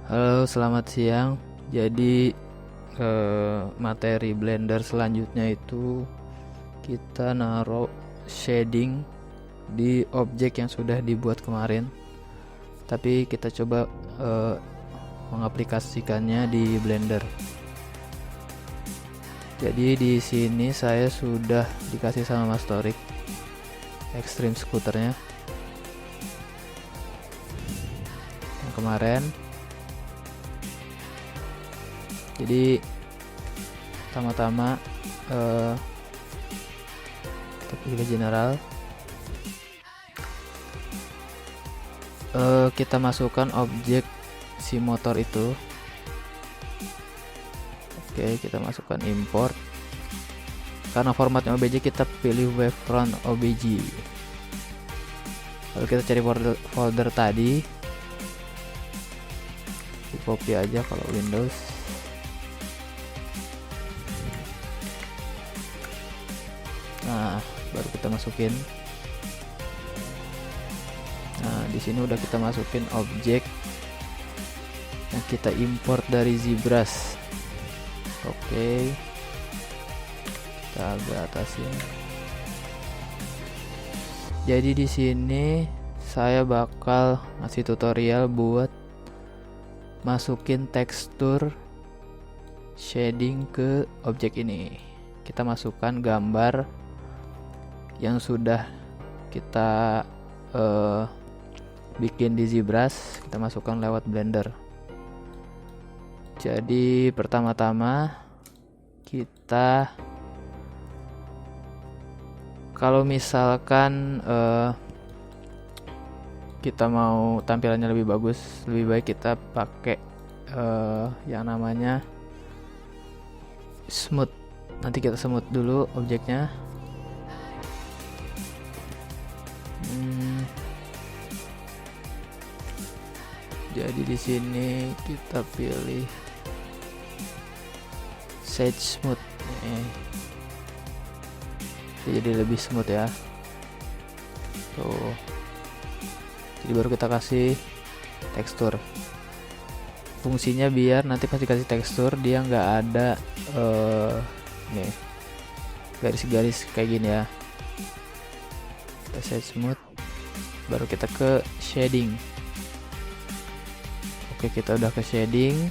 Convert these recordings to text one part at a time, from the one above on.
Halo, selamat siang. Jadi materi Blender selanjutnya itu kita naruh shading di objek yang sudah dibuat kemarin. Tapi kita coba mengaplikasikannya di Blender. Jadi di sini saya sudah dikasih sama Mas Torik Extreme Scooternya yang kemarin. Jadi pertama-tama kita pilih general, kita masukkan objek si motor itu. Oke, kita masukkan import. Karena formatnya OBJ, kita pilih wavefront OBJ. Lalu kita cari folder tadi, di copy aja kalau Windows. Nah, baru kita masukin. Nah, di sini udah kita masukin objek yang kita import dari ZBrush. Oke, kita agak atasin. Jadi di sini saya bakal ngasih tutorial buat masukin tekstur shading ke objek ini. Kita masukkan gambar yang sudah kita bikin di ZBrush, kita masukkan lewat Blender. Jadi pertama-tama kita, kalau misalkan kita mau tampilannya lebih bagus, lebih baik kita pakai yang namanya smooth. Nanti kita smooth dulu objeknya. Jadi di sini kita pilih Sage Smooth. Jadi lebih smooth ya. Tuh. Jadi baru kita kasih tekstur. Fungsinya biar nanti pas dikasih tekstur dia nggak ada nih garis-garis kayak gini ya. Kita Sage Smooth. Baru kita ke shading. Oke, kita udah ke shading.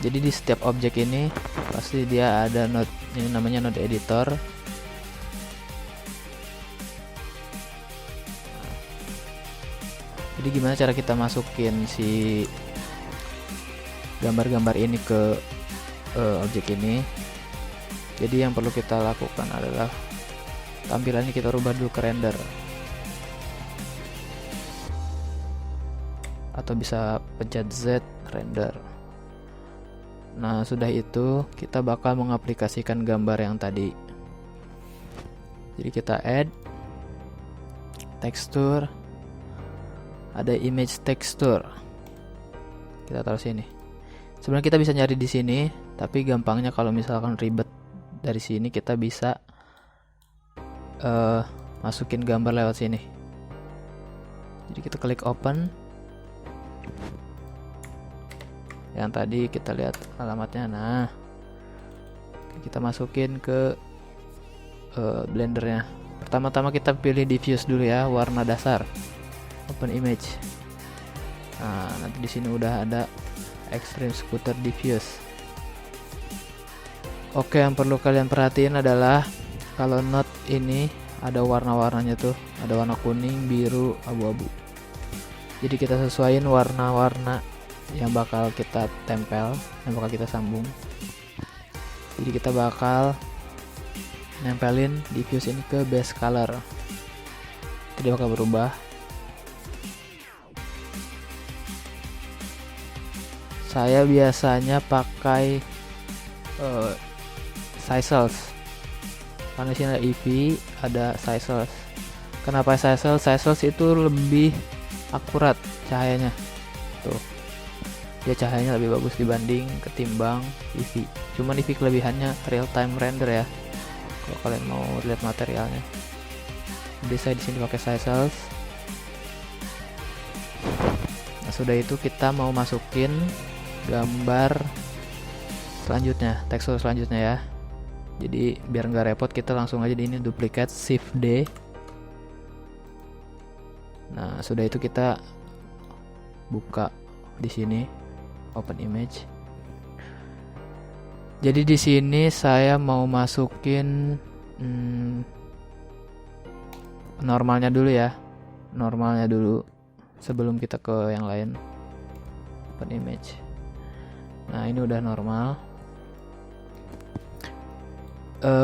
Jadi di setiap objek ini pasti dia ada node, ini namanya node editor. Jadi gimana cara kita masukin si gambar-gambar ini ke objek ini? Jadi yang perlu kita lakukan adalah tampilannya kita rubah dulu ke render, atau bisa pencet Z render. Nah, sudah itu kita bakal mengaplikasikan gambar yang tadi. Jadi kita add tekstur, ada image texture, kita taruh sini. Sebenarnya kita bisa nyari di sini, tapi gampangnya kalau misalkan ribet dari sini kita bisa masukin gambar lewat sini. Jadi kita klik open. Yang tadi kita lihat alamatnya. Nah, kita masukin ke blendernya. Pertama-tama kita pilih diffuse dulu ya, warna dasar, open image. Nah, nanti di sini udah ada Extreme Scooter diffuse. Oke, yang perlu kalian perhatiin adalah kalau node ini ada warna-warnanya tuh, ada warna kuning, biru, abu-abu. Jadi kita sesuaiin warna-warna yang bakal kita tempel, yang bakal kita sambung. Jadi kita bakal nempelin diffuse ini ke base color. Jadi bakal berubah. Saya biasanya pakai Sisels, karena sini ada Eevee, ada Sisels. Kenapa Sisels? Sisels itu lebih akurat cahayanya. Tuh, dia cahayanya lebih bagus dibanding ketimbang Eevee. Cuman Eevee kelebihannya real time render ya, kalau kalian mau lihat materialnya. Jadi saya di sini pakai Sisels. sudah itu kita mau masukin gambar selanjutnya, tekstur selanjutnya ya. Jadi biar nggak repot, kita langsung aja di ini duplicate Shift D. Nah, sudah itu kita buka di sini open image. Jadi di sini saya mau masukin normalnya dulu ya. Normalnya dulu sebelum kita ke yang lain. Open image. Nah, ini udah normal.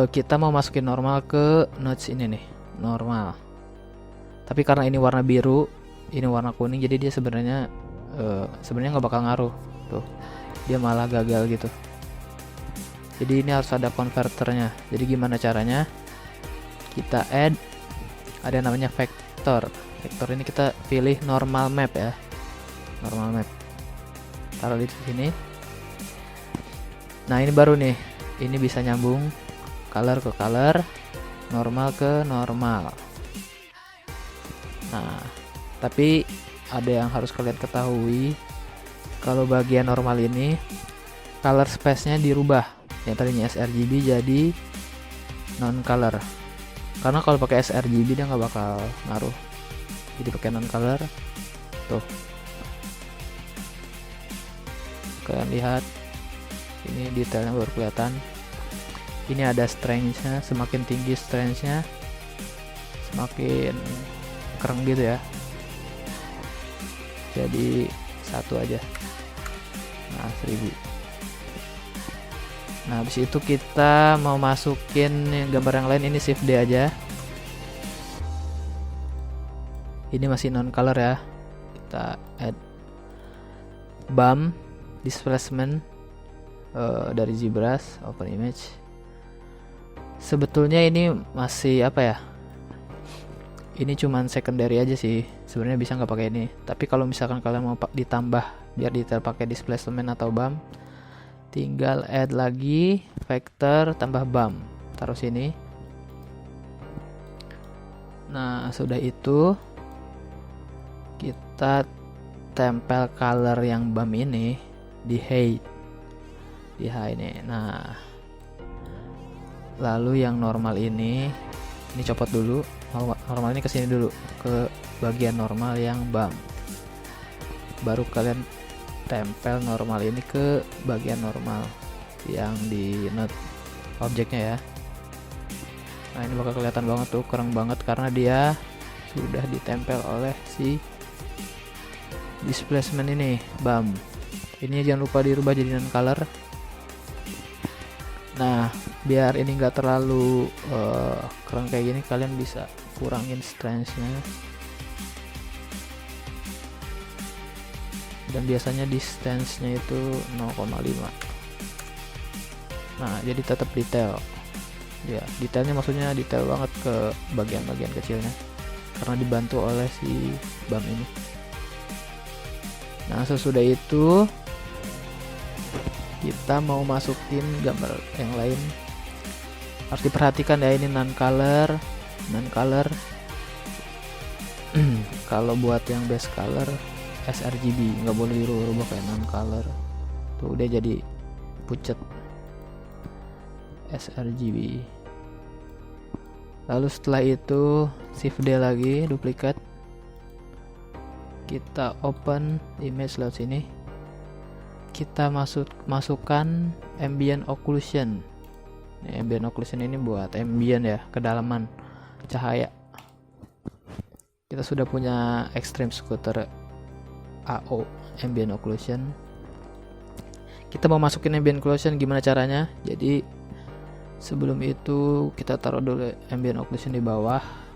Kita mau masukin normal ke nodes ini nih, normal. Tapi karena ini warna biru, ini warna kuning, jadi dia sebenarnya nggak bakal ngaruh. Tuh, dia malah gagal gitu. Jadi ini harus ada konverternya. Jadi gimana caranya? Kita add, ada namanya vector. Vector ini kita pilih normal map ya, normal map. Taruh di sini. Nah, ini baru nih, ini bisa nyambung color ke color, normal ke normal. Nah, tapi ada yang harus kalian ketahui, kalau bagian normal ini color space-nya dirubah, yang tadinya sRGB jadi non color. Karena kalau pakai sRGB dia nggak bakal ngaruh, jadi pakai non color. Tuh, kalian lihat ini detailnya baru kelihatan. Ini ada strength-nya, semakin tinggi strength-nya semakin keren gitu ya. Jadi satu aja. Nah, 1000. Nah, habis itu kita mau masukin gambar yang lain, ini Shift D aja. Ini masih non color ya. Kita add bump displacement dari ZBrush, open image. Sebetulnya ini masih apa ya? Ini cuman secondary aja sih. Sebenarnya bisa nggak pakai ini. Tapi kalau misalkan kalian mau ditambah biar detail pakai displacement atau bump, tinggal add lagi vector tambah bump. Taruh sini. Nah, sudah itu kita tempel color yang bump ini di height. Di high ini. Nah, lalu yang normal ini copot dulu. Normal ini kesini dulu, ke bagian normal yang bump. Baru kalian tempel normal ini ke bagian normal yang di node objeknya ya. Nah, ini bakal kelihatan banget tuh, keren banget karena dia sudah ditempel oleh si displacement ini, bump. Ini jangan lupa dirubah jadi non color. Nah, biar ini enggak terlalu keren kayak gini, kalian bisa kurangin strength-nya. Dan biasanya distance-nya itu 0,5. Nah, jadi tetap detail. Ya, detailnya maksudnya detail banget ke bagian-bagian kecilnya karena dibantu oleh si bump ini. Nah, sesudah itu kita mau masukin gambar yang lain. Harus diperhatikan ya, ini non color. Kalau buat yang base color sRGB, nggak boleh dirubah kayak non color. Tuh dia jadi pucet sRGB. Lalu setelah itu Shift D lagi, duplicate. Kita open image lewat sini. Kita masukkan ambient occlusion. Ambient occlusion ini buat ambient ya, kedalaman cahaya. Kita sudah punya Extreme Scooter AO ambient occlusion. Kita mau masukin ambient occlusion, gimana caranya? Jadi sebelum itu kita taruh dulu ambient occlusion di bawah.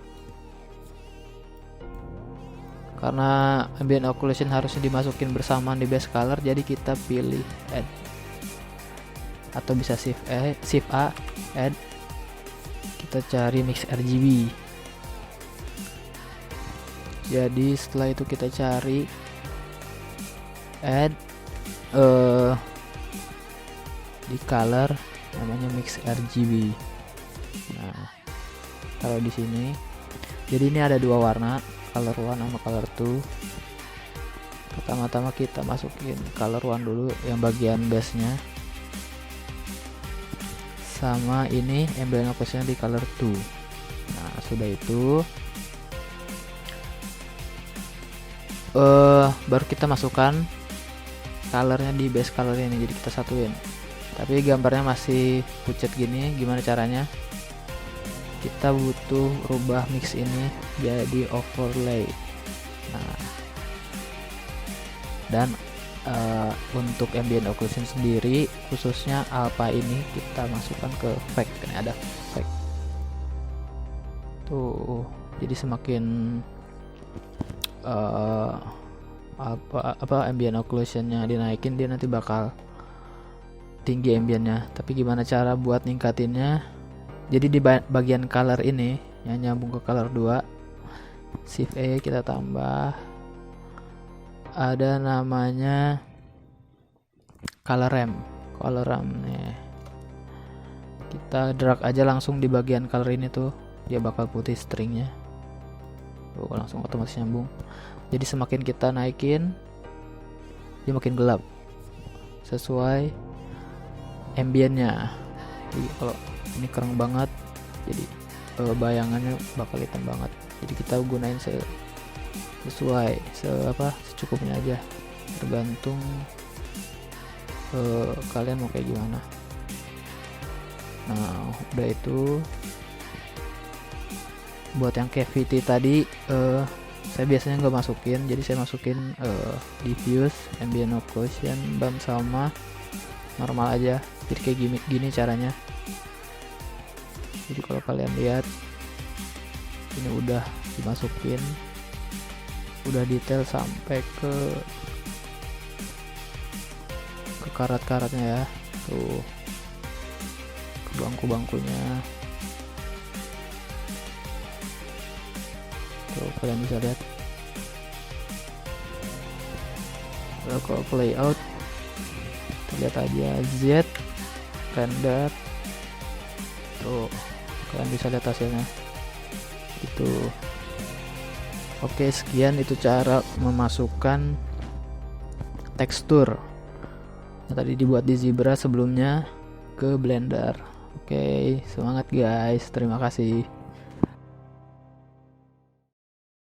Karena ambient occlusion harusnya dimasukin bersamaan di base color, jadi kita pilih add, atau bisa shift A, add. Kita cari mix RGB. Jadi setelah itu kita cari add di color, namanya mix RGB. Nah, taruh di sini. Jadi ini ada dua warna, color 1 sama color 2. Pertama-tama kita masukin color one dulu yang bagian base nya, sama ini ambient occlusion di color 2. Nah sudah itu baru kita masukkan colornya di base color ini, jadi kita satuin. Tapi gambarnya masih pucat gini, gimana caranya? Kita butuh rubah mix ini jadi overlay. Nah, dan untuk ambient occlusion sendiri, khususnya alpha ini kita masukkan ke fake. Ini ada fake tuh, jadi semakin ambient occlusionnya dinaikin, dia nanti bakal tinggi ambientnya. Tapi gimana cara buat ningkatinnya? Jadi di bagian color ini yang nyambung ke color 2, shift E kita tambah ada namanya color ramp nih. Kita drag aja langsung di bagian color ini tuh, dia bakal putih stringnya. Tuh, langsung otomatis nyambung. Jadi semakin kita naikin, dia makin gelap sesuai ambientnya. Jadi kalau ini kereng banget, jadi bayangannya bakal hitam banget. Jadi kita gunain sesuai secukupnya aja, tergantung kalian mau kayak gimana. Nah udah itu, buat yang cavity tadi saya biasanya nggak masukin, jadi saya masukin diffuse, ambient occlusion, bump sama normal aja. Jadi kayak gini caranya. Jadi kalau kalian lihat ini udah dimasukin, udah detail sampai ke karat-karatnya ya, tuh ke bangku-bangkunya. Tuh kalian bisa lihat. Lalu kalau ke layout, lihat aja Z render, tuh kalian bisa lihat hasilnya itu. Oke, sekian itu cara memasukkan tekstur yang tadi dibuat di Zebra sebelumnya ke Blender. Oke, semangat guys, terima kasih.